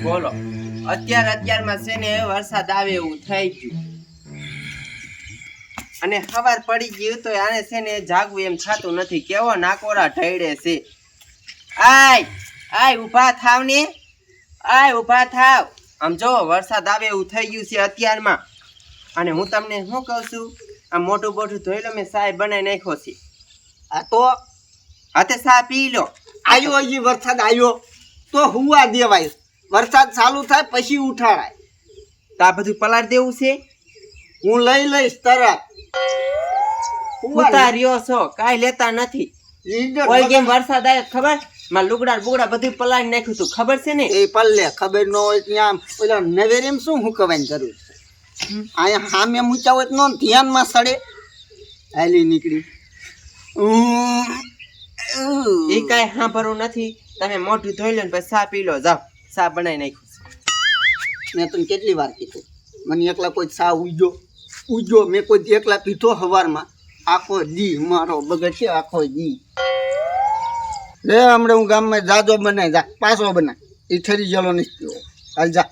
બોલો અત્યારમાં છે ને વરસાદ આવે એવું થઈ ગયું અને સવાર પડી ગયું તો આને છે ને જાગવું એમ થતું નથી. કેવો નાકોરા ઢળે છે. આય ઊભા થાવ ને, ઊભા થાવ. આમ જો વરસાદ આવે એવું થઈ ગયું છે અત્યારમાં. અને હું તમને શું કહું છું, આ મોટું બોટું ધોઈ લો, મેં સાહેબ બનાવી નાખ્યો છે. આ તો હાથે સા પી લો. આવ્યો હજી વરસાદ આવ્યો તો હુવા દેવાય. વરસાદ ચાલુ થાય પછી ઉઠાડાય. તો આ બધું પલાળ દેવું છે. હું લઈ લઈશ તરત. ઉતા રહ્યો છો, કાંઈ લેતા નથી. કોઈ કેમ વરસાદ આવે ખબર, માં લુગડા બુગડા બધું પલાળી નાખ્યું તું, ખબર છે ને? એ પલ્લે ખબર ન હોય ત્યાં ઓલા નવેરીમ શું હુકવાની જરૂર છે? અહીંયા સામે મૂક્યા હોય નો ધ્યાનમાં સડે. હાલી નીકળી એ કાંઈ સાંભળવું નથી. તમે મોઢું ધોઈ લો ને પછી સા પી લો. જાઓ, સા બનાવી નાખ્યું. મેં તને કેટલી વાર કીધું, મને એકલા કોઈ સા ઉજો મેં કોઈ એકલા પીધો સવારમાં. આખો દી મારો બગડ છે, આખો દી. લે હમણાં હું ગામમાં જાજો બનાવી જા, પાછો બનાય. એ ઠરી ગયેલો નથી. હાલ જા.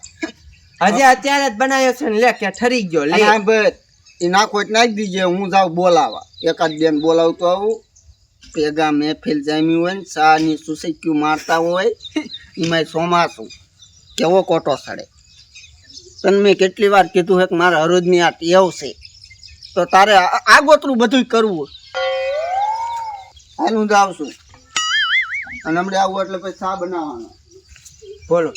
હજી અત્યારે જ બનાવ્યો છે ને, લે કે ઠરી ગયો. લે હા બસ એ નાખો એટલે નાખી દીજે. હું જાઉં બોલાવા, એકાદ બેન બોલાવતો આવું. ભેગા મહેફિલ જામી હોય ને, ચાની સુસૈક્યું મારતા હોય, એમાં ચોમાસું કેવો કોટો સડે. તને મેં કેટલી વાર કીધું છે કે મારા હરોજની આ ટેવ છે, તો તારે આગોતરું બધું કરવું. હાલ હું જાઉં છું. અને હમણાં આવું એટલે પછી ચા બનાવવાનો. બોલો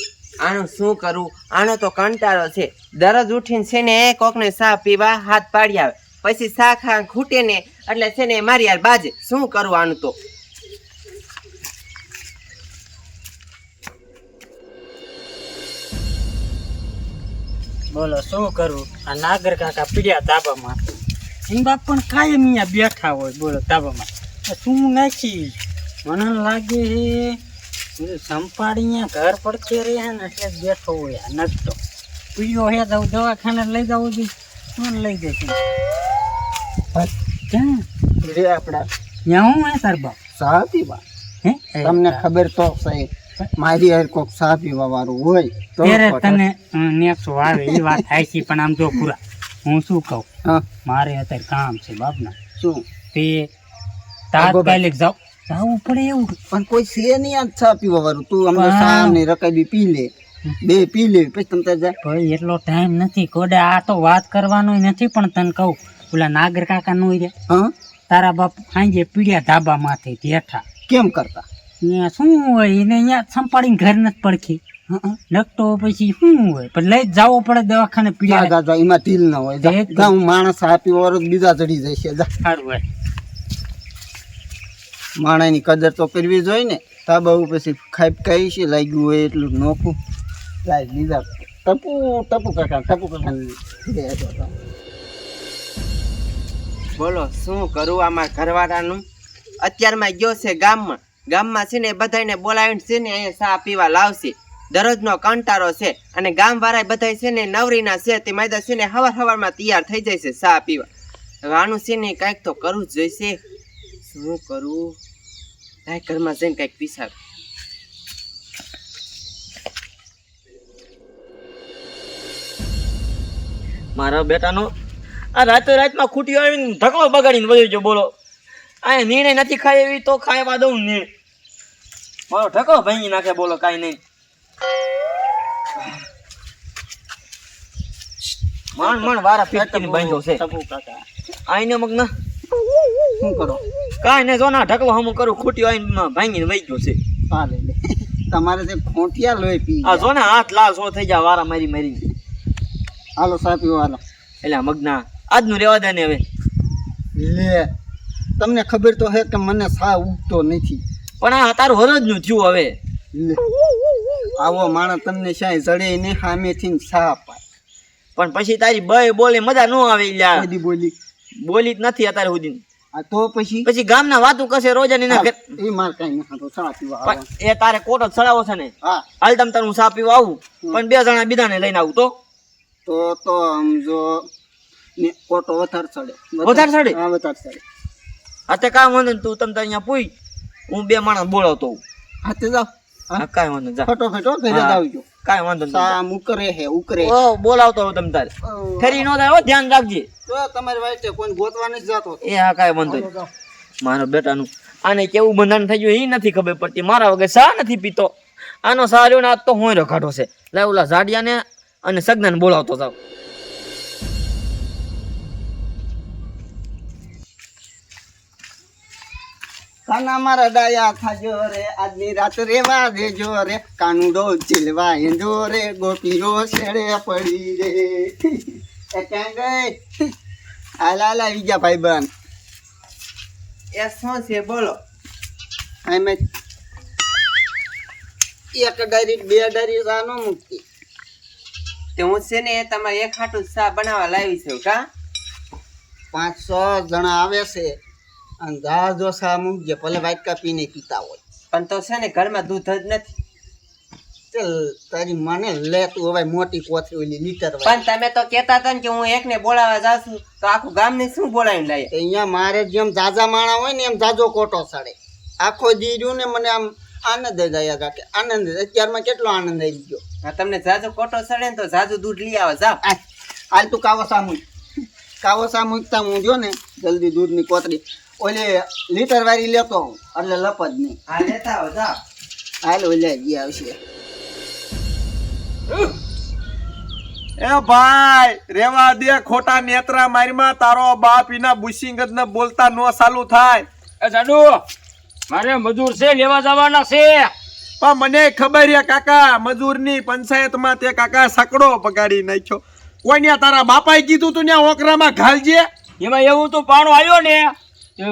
આનું શું કરું? આનો તો કંટાળો છે. દરરોજ ઉઠીને છે ને કોકને સા પીવા હાથ પાડી આવે, પછી સા ખા ખૂટે ને એટલે છે ને મારી યાર બાજે. શું કરું આનું તો? બોલો શું કરું? આ નાગર કાકા પીડ્યા તાબામાં. એમ બાપ પણ કાયમ અહીંયા બેઠા હોય. બોલો તાબામાં શું નાખી? મને લાગે છે સંપાડી ઘર પડખે રહે ને એટલે જ બેઠો હોય. આ નકતો પીડ્યો હે તો દવાખાને લઈ જવું જોઈએ. કોણ લઈ જશે? ક્યાં રે આપડા ત્યાં હું હે તાર બાપ ચા પીવા? હે તમને ખબર તો છે મારી હારે કોક ચા પીવા વાળું હોય તો ત્યારે તને નેક્સો આવે એ વાત થાય છે. પણ આમ જો પૂરા હું શું કહું, હા મારે અત્યારે કામ છે બાપના. શું તે તાત્કાલિક જવું પડે એવું. પણ કોઈ છે નહીં આ ચા પીવા વાળું. તું અમને ચા ને રકાબી પી લે, બે પી લે પછી તમે જાય. ભાઈ એટલો ટાઈમ નથી કોડે. આ તો વાત કરવાનો નથી. પણ તને કહું, ઓલા નાગર કાકા નો રે, હા તારા બાપ સાંજે પીડ્યા ધાબા માથે બેઠા. કેમ કરતા? ત્યાં શું હોય એને અહીંયા સંપાડીને ઘર નથી પડખી નકતો પછી શું હોય? પણ લઈ જ જવો પડે દવાખાને. પીડ્યા દાદા એમાં તીલ ના હોય. જા હું માણસ ચા પીવા વાળો બીજા ચડી જશે. જા સારું હોય. માણસની કદર તો કરવી જોઈએ ને. તાબા પછી ખાઈ કઈ છે લાગ્યું હોય એટલું નોખું લાય. બીજા ટપુ કાકા બોલો શું કરું આમાં ઘરવાળાનું? અત્યારમાં ગયો છે ગામમાં છે ને બધાને બોલાવીને છે ને અહીંયા ચા પીવા લાવશે. દરરોજનો કંટાળો છે. અને ગામ વાળા બધા છે ને નવરીના છે, તે માયદા છે ને સવારમાં તૈયાર થઈ જાય છે ચા પીવા. હવે આનું છે ને કાંઈક તો કરવું જ જોઈશે. શું કરું? કાંઈક ઘરમાં જઈને કાંઈક પીસાડ. મારા બેટાનો આ રાતમાં ખૂટી આવીને ઢકલો બગાડીને વયો ગયો. બોલો આ નિર્ણય નથી ખાય એવી તો ખાવા દઉં ને. મારો ઢકલો ભાંગી નાખે. બોલો કાંઈ નહીં. મણ વારા ફીટકીને બાંધ્યો છે. ટપુ કાકા આઈને મગ ના શું કરો? કાંઈ નહીં. જો ના ઢકલો હમું કરું ખૂટી આવીને ભાંગીને વહી ગયો છે. ચાલે લે. તમારે તે ખોટિયા લોહી પી આ જો ને હાથ લાલ સો થઈ જાય વારા મારી. હાલો ચા પીવા હાલો. એટલે મગના આજનું રેવા દે ને હવે. લે તમને ખબર તો હે કે મને સા ઉગતો નથી. પણ આ તારું હરજ નું થયું હવે. લે આવો માણસ તમને શાય જડે ને સામેથી સા પાય. પણ પછી તારી બે બોલે મજા ન આવે. બધી બોલી બોલી જ નથી અત્યારે સુધી. આ તો પછી ગામના વાતું કશે રોજાની ના ઘર. એ માર કઈ ના તો ચા પીવા પણ એ તારે કોટ જ ચડાવો છે ને. હા હાલ તમ તારું ચા પીવા આવું. પણ બે જણા બીજાને લઈને આવું તો સમજો ને કોટો વધારે ચડે. વધારે ચડે? હા વધારે ચડે. અત્યારે કાંઈ વાંધો ને તું તમ તાર અહીંયા પૂઈ, હું બે માણસ બોલાવતો. હાથે જાઓ. કાંઈ વાંધો જા. ફટોફટ ઘરે જ આવજો. કાંઈ વાંધો નહીં સા ઉકરે હે ઉકરે ઓ બોલાવતો હું તમ તારે ફેરી નો થાય હો, ધ્યાન રાખજે. તો તમારી વાઈટે કોઈ ગોતવા નથી જતો એ હા કાંઈ વાંધો નહીં. મારો બેટાનું આને કેવું બંધારણ થઈ ગયું એ નથી ખબર પડતી. મારા વગર સા નથી પીતો. આનો સા રહ્યો ને આજ તો હોયરો કાઢો છે. લાવ ઓલા ઝાડિયાને અને સગનાને બોલાવતો જાવ. કાના મારા ડાયા થાજો રે આજની રાત રેવા દેજો રે કાનુડો ચીલવા હેંજો રે ગોપીઓ શેડે પડી રે એ ક્યાં ગઈ આલા બીજા ભાઈબંધ એ શું છે બોલો? અમે એક ડાયરી બે ડાયરી સા નો મૂકી તે હું છે ને તમારે એક હાટું ચા બનાવવા લાવી છું કા? 500 જણા આવે છે અને જો સા મૂકજે ભલે વાટકા પીને પીતા હોય પણ તો છે ને ઘરમાં દૂધ જ નથી. ચલ તારી મને લે તું હવે મોટી કોથળી ઓલી લીટર પણ તમે તો કહેતા હતા ને કે હું એકને બોલાવવા જાઉં છું તો આખું ગામને શું બોલાવીને લાવીએ? અહીંયા મારે જેમ જાજા માણા હોય ને એમ જાજો કોટો સડે આખો દી રહ્યું ને મને આમ આનંદ જ આવ્યા રાખે આનંદ અત્યારમાં કેટલો આનંદ આવી ગયો હા, તમને જાજો કોટો સડે ને તો જાજુ દૂધ લઈ આવો જાવ. હાલ તું કાવો સા મૂકતા હું જો ને જલ્દી દૂધની કોથળી ઓલી લીટર વાળી લેતો હું એટલે લપ જ નહીં હા લેતા આવો જાવ. હાલ ઓલે જી આવશે એ ભાઈ રેવા દે ખોટા નેત્રા મારીમાં તારો બાપ ઈના બુશિંગત ને બોલતા નો ચાલુ થાય. એ જાડુ મારે મજૂર છે લેવા જવાના છે. પણ મને ખબર છે કાકા મજૂરની પંચાયતમાં તે કાકા સકડો પગાડી નાખ્યો. કોઈ ન્યા તારા બાપાએ કીધું તું ન્યા ઓકરામાં ઘાલજે. એમાં એવું તો પાણો આવ્યો ને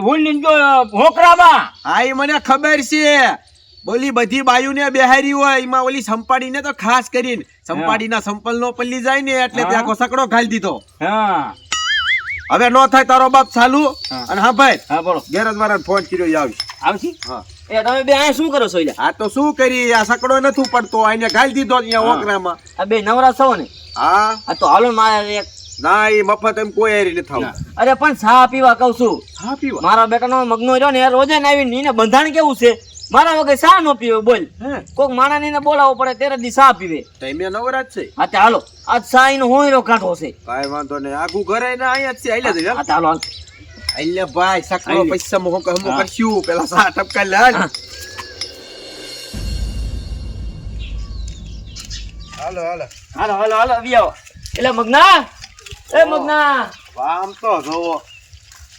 ભૂલી ગયો હોકરામાં. હા એ મને ખબર છે. બોલી બધી બાયુને બેહારી હોય એમાં ઓલી સંપાડીને તો ખાસ કરીને સંપાડીના સંપલ નો પલ્લી જાય ને એટલે ત્યાં આખો સકડો ઘાલી દીધો. હા હવે નો થાય તારો બાપ ચાલુ. અને હા ભાઈ હા બોલો ગેરેજ વાળાને ફોન કર્યો આવી. આવશી. હા એ તમે બે આ શું કરો છો ઈલા? આ તો શું કરી આ સકડો નથી પડતો આને ઘાલી દીધો અહીંયા ઓકરામાં. આ બે નવરા છો ને? હા આ તો હાલો મારે એક ના એ મફત એમ કોઈ હેરી નથી થવું. અરે પણ ચા પીવા કહું છું. હા પીવા મારા બેટાનો મગનો રહ્યો ને એ રોજે ને આવીને એને બંધાણ કેવું છે મારા વગર ચા નો પીવે બોલ. કોક માણા ને બોલાવવો પડે ત્યારે દી ચા પીવે. ટાઈમે નવરાજ છે. હા તે હાલો આજ ચા નો હોયરો કાઢો છે. કાઈ વાંધો નહીં આખું ઘરે ને અહીંયા જ છે. આઈલે દે હા તે હાલો હાલ. આઈલે ભાઈ સકડો આઈલે. પૈસા મોહ કહમો કરશું પેલા સા ટપકા લે હાલ. હાલો હાલો હાલો હાલો હાલો આવી આવો. એટલે મગના એ મગના આમ તો જોવો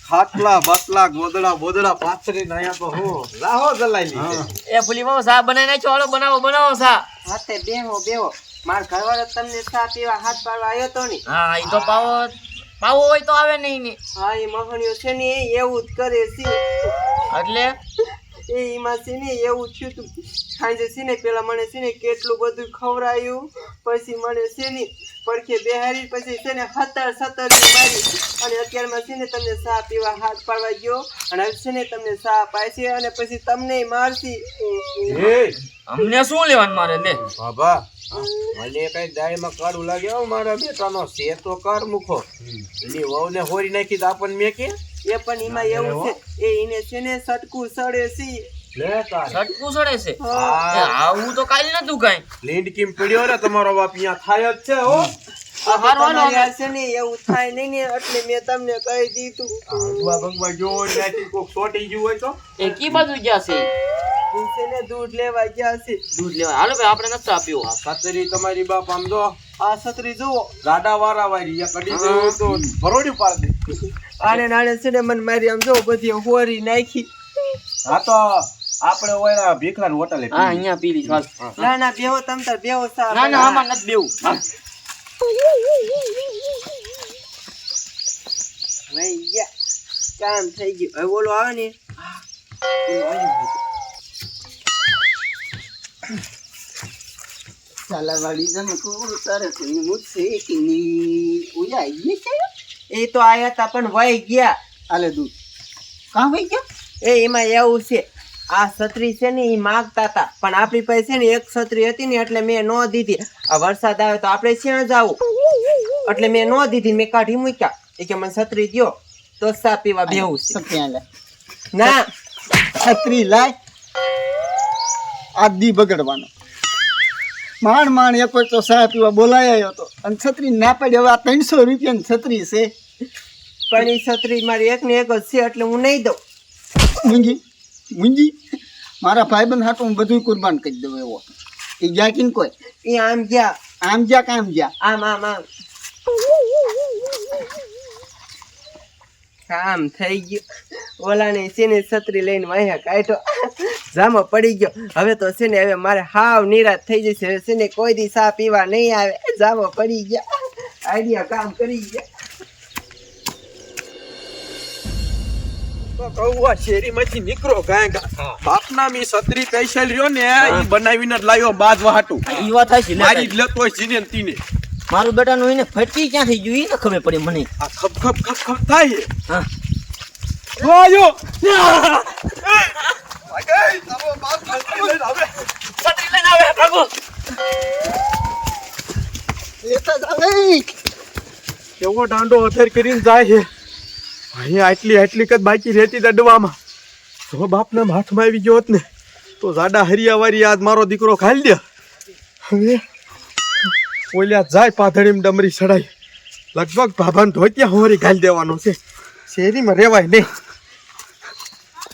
ખાટલા બાટલા ગોદડા બોદડા પાથરી ને અહીંયા તો હું લાહો જલાઈ લીધી. એ ફૂલી બહુ ચા બનાવી નાખ્યો. હાલો બનાવો બનાવો ચા. હાથે બેહો માર ઘરવાળો તમને ચા પીવા હાથ પાડવા આવ્યો તો ને. હા ઈ તો પાવો હોય તો આવે નહીં ને. હા એ મહણિયો છે ને એ એવું જ કરે છે. એટલે એમાં છે ને એવું થયું તું સાંજે છે ને પેલા મને છે ને કેટલું બધું ખવડાયું પછી મને છે ને પડખે બેહારી પછી છે ને 17 મારી અને અત્યારમાં છે ને તમને ચા પીવા હાથ પાડવા ગયો અને હવે છે ને તમને ચા પાય અને પછી તમને મારતી. એ અમને શું લેવાનું મારે લે બાબા મને કઈ દાળમાં કાળું લાગે હો મારા બેટાનો છે તો કર મૂકો. એની વહુને હોરી નાખી તો આપણને મેં કે એ પણ એમાં એવું છે એને છે ને સટકું સડે છે. લે તાર છટકું સડે છે. હા. એ આવું તો કાઈ નતું કાઈ. લીંડ કેમ પડ્યો રે તમારો બાપ અહીંયા થાય જ છે હો. તમારી આ છે ને એવું થાય નહીં ને એટલે મેં તમને કહી દીધું. ભગવા ભગવા જો ત્યાંથી કોક સોટી ગયું હોય તો એ કી બાજુ ગયા છે? ઈ છે ને દૂધ લેવા ગયા છે. દૂધ લેવા. હાલો ભાઈ આપણે નથી આપ્યું. સતરી તમારી બાપ આમ જો આ છત્રી જુઓ ગાડા વાળા વાળી કડી દેવું તો ભરોડી પાડ દે. આને નાણે છે ને મને મારી આમ જો બધી હોરી નાખી. હા તો આપણે ઓયના ભીખરાન હોટલે હા અહીંયા પીલી ચાલ. ના ના બેહો તમ તાર બેહો સા. ના ના આમાં નથી બેવું. ભાઈ ગયા કામ થઈ ગયું. હવે બોલો આવે ને ચાલાવાળી જમકો તારે કોઈ મુझसे કે ની ઉયા ઈ છે એ તો આયા તા પણ વહી ગયા. આલે દૂધ કાં વઈ ગયા એમાં એવું છે આ છત્રી છે ને એ માગતા હતા પણ આપણી પાસે છે ને એક છત્રી હતી ને એટલે મેં ન દીધી. આ વરસાદ આવે તો આપણે ક્યાં જાવું એટલે મેં ન દીધી. મેં કાઢી મૂક્યા. એ કે મને છત્રી દ્યો તો ચા પીવા બેહું છે. સત્યા લે માંડ એક વાર તો ચા પીવા બોલાયો હતો અને છત્રી ના પાડી. હવે આ 300 રૂપિયાની છત્રી છે. પણ ઈ છત્રી મારી એક ને એક જ છે એટલે હું નહીં દઉં. મુંજી મારા ભાઈબંધ હાટું હું બધું કુરબાન કરી દઉં એવો. એ ગયા કિન કોઈ એ આમ ગયા આમ જ્યાં કામ જ્યાં આમ આમ આમ કામ થઈ ગયું. ઓલાને છે ને છત્રી લઈને વાહ્યા કાઢ્યો, જામો પડી ગયો. હવે તો છે ને હવે મારે હાવ નિરાશ થઈ જશે. હવે છે ને કોઈ દી ચા પીવા નહીં આવે. જામો પડી ગયા, આઈડિયા કામ કરી ગયા. તો કહું આ શેરીમાંથી નીકળો ગાય બાપના મી છત્રી સ્પેશિયલ રહ્યો ને ઈ બનાવીને જ લાવ્યો બાજવા હાટું. ઈ વાત થાય મારી છે જ લેતો હોય જીને ને તીને. મારું બેટાનું એને ફટકી ક્યાં થઈ ગયું ઈ ન ખબર પડી મને. આ ખપ ખપ ખપ ખપ થાય છે. હા જો આયો. વાગે, તારો બાપ છત્રી લઈને આવે. છત્રી લઈને આવે ભાગો. લેતા જ આવે. કેવો દાંડો અથેર કરીને જાય છે. અહીંયા આટલી કદ બાકી રહેતી દડવામાં. જો બાપના હાથમાં આવી ગયો હોત ને તો જાડા હરિયાવારી આજ મારો દીકરો ખાઈ દે. હવે ઓલ્યા જાય પાથડીમાં ડમરી ચડાઈ લગભગ ભાભાને ધોતિયા હોરી ઘાલી દેવાનો છે. શેરીમાં રેવાય નહીં.